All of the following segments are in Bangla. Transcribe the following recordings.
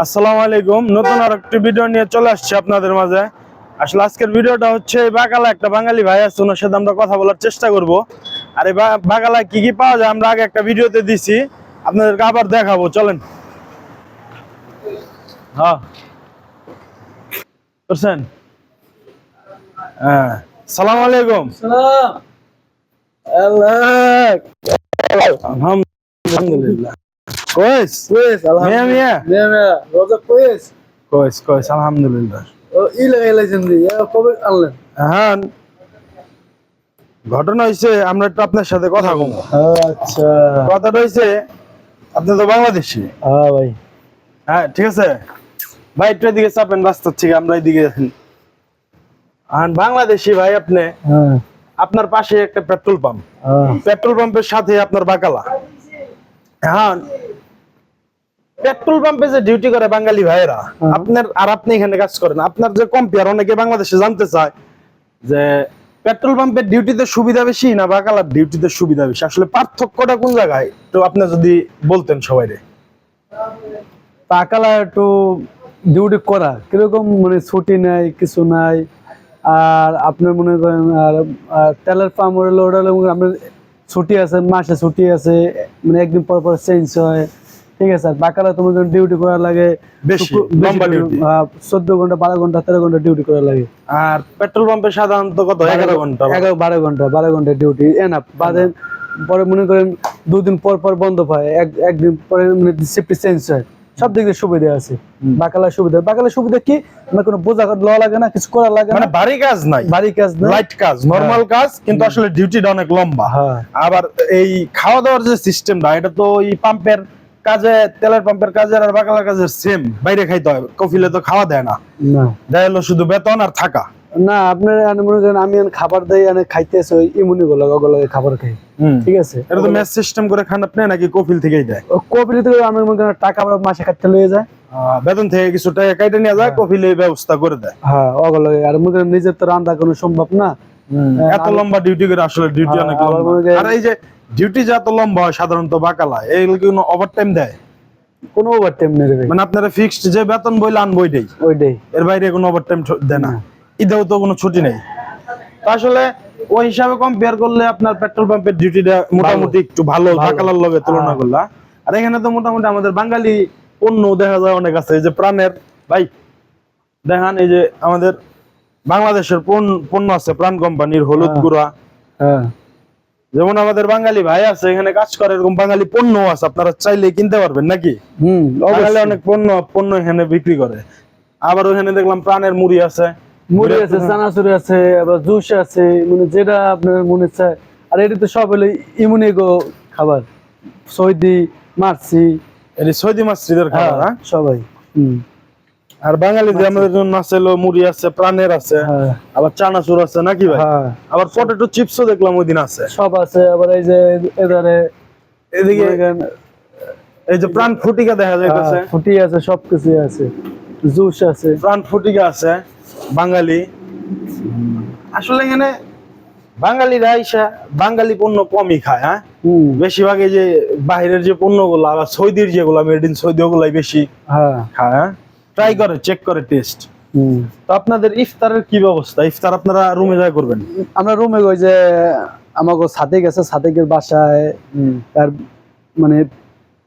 আসসালামু আলাইকুম। নতুন আরেকটি ভিডিও নিয়ে চলে আসছি আপনাদের মাঝে। আসলে আজকের ভিডিওটা হচ্ছে বাকালা একটা বাঙালি ভাই আছে, ওনার সাথে আমরা কথা বলার চেষ্টা করব। আর এই বাকালায় কি কি পাওয়া যায় আমরা আগে একটা ভিডিওতে দিছি, আপনাদেরকে আবার দেখাবো। চলেন। হ্যাঁ করছেন। হ্যাঁ, আসসালামু আলাইকুম। আলহামদুলিল্লাহ। কইস Pues, মিয়া মিয়া alhamdulillah. Roza pues. কইস কইস আলহামদুলিল্লাহ। Ile şimdi ya কবে আনলেন? হ্যাঁ, ঘটনা হয়েছে আমরা একটু আপনার সাথে কথা বলবো। আচ্ছা। কথাটা হয়েছে, আপনি তো বাংলাদেশি। হ্যাঁ ভাই। হ্যাঁ ঠিক আছে ভাই, একটু এদিকে চাপেন রাস্তার থেকে, আমরা এদিকে যাচ্ছি। আর বাংলাদেশি ভাই আপনি, হ্যাঁ। আপনার পাশে একটা পেট্রোল পাম্প, হ্যাঁ। পেট্রোল পাম্পের সাথে আপনার বাকালা। হ্যাঁ, পেট্রোল পাম্পে যে ডিউটি করে বাঙালি ভাইয়েরা, আপনার আর আপনি এখানে কাজ করেন, আপনার যে কম্পেয়ার অনেকে বাংলাদেশে জানতে চায় যে পেট্রোল পাম্পের ডিউটিতে সুবিধা বেশি না বাকালার ডিউটিতে সুবিধা বেশি, আসলে পার্থক্যটা কোন জায়গায় তো আপনি যদি বলতেন সবাইরে। টাকালা একটু ডিউটি করা কিরকম, মানে ছুটি নাই কিছু নাই। আর আপনার মনে করেন আর তেলের পাম্প হলো ওটা হলো আপনার ছুটি আছে, মাসে ছুটি আছে, মানে একদিন পর পর চেঞ্জ হয়। ঠিক আছে। আর বাকালা তোমার ডিউটি করা লাগে বেশি লম্বা ডিউটি, 14 ঘন্টা 12 ঘন্টা 13 ঘন্টা ডিউটি করা লাগে। আর পেট্রোল পাম্পে সাধারণত কত 11 ঘন্টা 12 ঘন্টা ডিউটি এনাফ। বাদে পরে মনে করেন দুদিন পর পর বন্ধ পায়, একদিন পরে মানে শিফট চেঞ্জ হয়। সব দিক দিয়ে সুবিধা আছে বাকালার সুবিধা। বাকালার সুবিধা কি, আমার কোনো বোঝা লওয়া লাগে না, কিছু করা লাগে মানে না, ভারী কাজ নাই, ভারী কাজ না, লাইট কাজ, নরমাল কাজ, কিন্তু আসলে ডিউটিটা অনেক লম্বা। হ্যাঁ। আবার এই খাওয়া দাওয়ার যে সিস্টেমটা, এটা তো এই পাম্পের কাজে, তেলের পাম্পের কাজের আর বাকালার কাজের সেম, বাইরে খাইতে হয়, কফিলে তো খাওয়া দেয় না, না দেয় হলো শুধু বেতন আর থাকা। না আপনার মনে করেন আমি খাবার দেই, খাইতেছে ওই ইমুনি গুলো খাবার খাই। ঠিক আছে। এটা তো মেস সিস্টেম করে খান আপনি, নাকি কফিল থেকেই দেয়? কপিল থেকে আমি মনে করেন টাকা আমরা মাসে কাটতে লয়ে যায়, বেতন থেকে কিছু টাকা কাইটে নিয়ে যায়, কফিলে ব্যবস্থা করে দেয়। হ্যাঁ ওগুলো। আর মনে করেন নিজের তো রান্না কোনো সম্ভব না, এত লম্বা ডিউটি করে, আসলে ডিউটি অনেক লম্বা। আর এই যে ডিউটি যে এত লম্বা হয় সাধারণত বাকালায়, এইগুলো কি কোনো ওভারটাইম দেয়? কোনো ওভারটাইম নেই রে। মানে আপনারা ফিক্সড যে বেতন বইলে আনবই দেই, ওইটাই, এর বাইরে কোনো ওভারটাইম দেয় না, ঈদেও তো কোনো ছুটি নেই। তো আসলে ওই হিসাবে কম্পেয়ার করলে আপনার পেট্রোল পাম্পের ডিউটিটা মোটামুটি একটু ভালো বাকালার লগে তুলনা করলা। আর এখানে তো মোটামুটি আমাদের বাঙালি পণ্য দেখা যায় অনেক আছে, এই যে প্রাণের ভাই দেখান, এই যে আমাদের বাংলাদেশের পণ্য আছে, প্রাণ কোম্পানির হলুদ গুঁড়া। হ্যাঁ। যেমন আমাদের বাঙালি ভাই আছে এখানে কাজ করে, এরকম বাঙালি পণ্য আছে, আপনারা চাইলে কিনতে পারবেন নাকি। বাঙালি অনেক পণ্য এখানে বিক্রি করে। আবার ওখানে দেখলাম প্রাণের মুড়ি আছে, মুড়ি আছে, চানাচুর আছে, আবার জুস আছে, মানে যেটা আপনার মনে চায়। আর এটা তো সব হলো ইমুনি গো খাবার, সৌদি মাছি, এই সৌদি মাছরিদের খাবার। হ্যাঁ সবাই। আর বাঙালিদের আমাদের জন্য আছে হলো মুড়ি আছে, প্রাণের আছে, আবার চানাচুর আছে নাকি ভাই। আবার পটেটো চিপসও দেখলাম ওই দিন আছে, সব আছে। আবার এই যে এধারে এদিকে এই যে প্রাণ ফুটিকা দেখা যাইতেছে, ফুটি আছে, সবকিছু আছে, জুস আছে, প্রাণ ফুটিকা আছে। বাঙালি আসলে এখানে বাঙালিরা আইসা বাঙালি পণ্য কমই খায়। হ্যাঁ, বেশিরভাগ এই যে বাইরের যে পণ্যগুলো, আবার সৌদির যেগুলো মেড ইন সৌদি, ওগুলাই বেশি খায়। ট্রাই করে, চেক করে, টেস্ট। তো আপনাদের ইফতারের কি ব্যবস্থা? ইফতার আপনারা রুমে যায় করবেন? আমরা রুমে ওই যে আমাকে সাদেক আছে, সাদেকের বাসায় তার মানে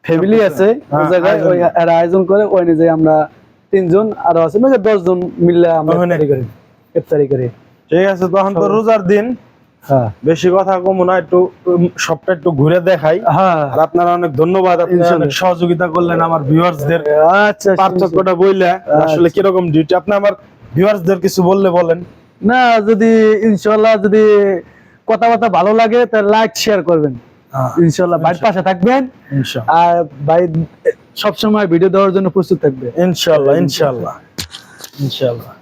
ফ্যামিলি আছে, ওই জায়গায় ওই আয়োজন করে, ওই নিজে আমরা 3 জন আরো আছে, মানে 10 জন মিলে আমরা ইফতারি করি। ঠিক আছে। তখন তো রোজার দিন, বেশি কথা কম না, একটু সবটা একটু ঘুরে দেখাই। আর আপনারা অনেক ধন্যবাদ, আপনারা অনেক সহযোগিতা করলেন আমার ভিউয়ার্সদের। আচ্ছা, পার্থক্যটা বললে আসলে কিরকম ডিউটি, আপনি আমার ভিউয়ার্সদের কিছু বললে বলেন না। যদি ইনশাআল্লাহ যদি কথাবার্তা ভালো লাগে তাহলে লাইক শেয়ার করবেন, ইনশাআল্লাহ ভাইয়ের পাশে থাকবেন, আর ভাই সবসময় ভিডিও দেওয়ার জন্য প্রস্তুত থাকবে, ইনশাআল্লাহ ইনশাআল্লাহ ইনশাআল্লাহ।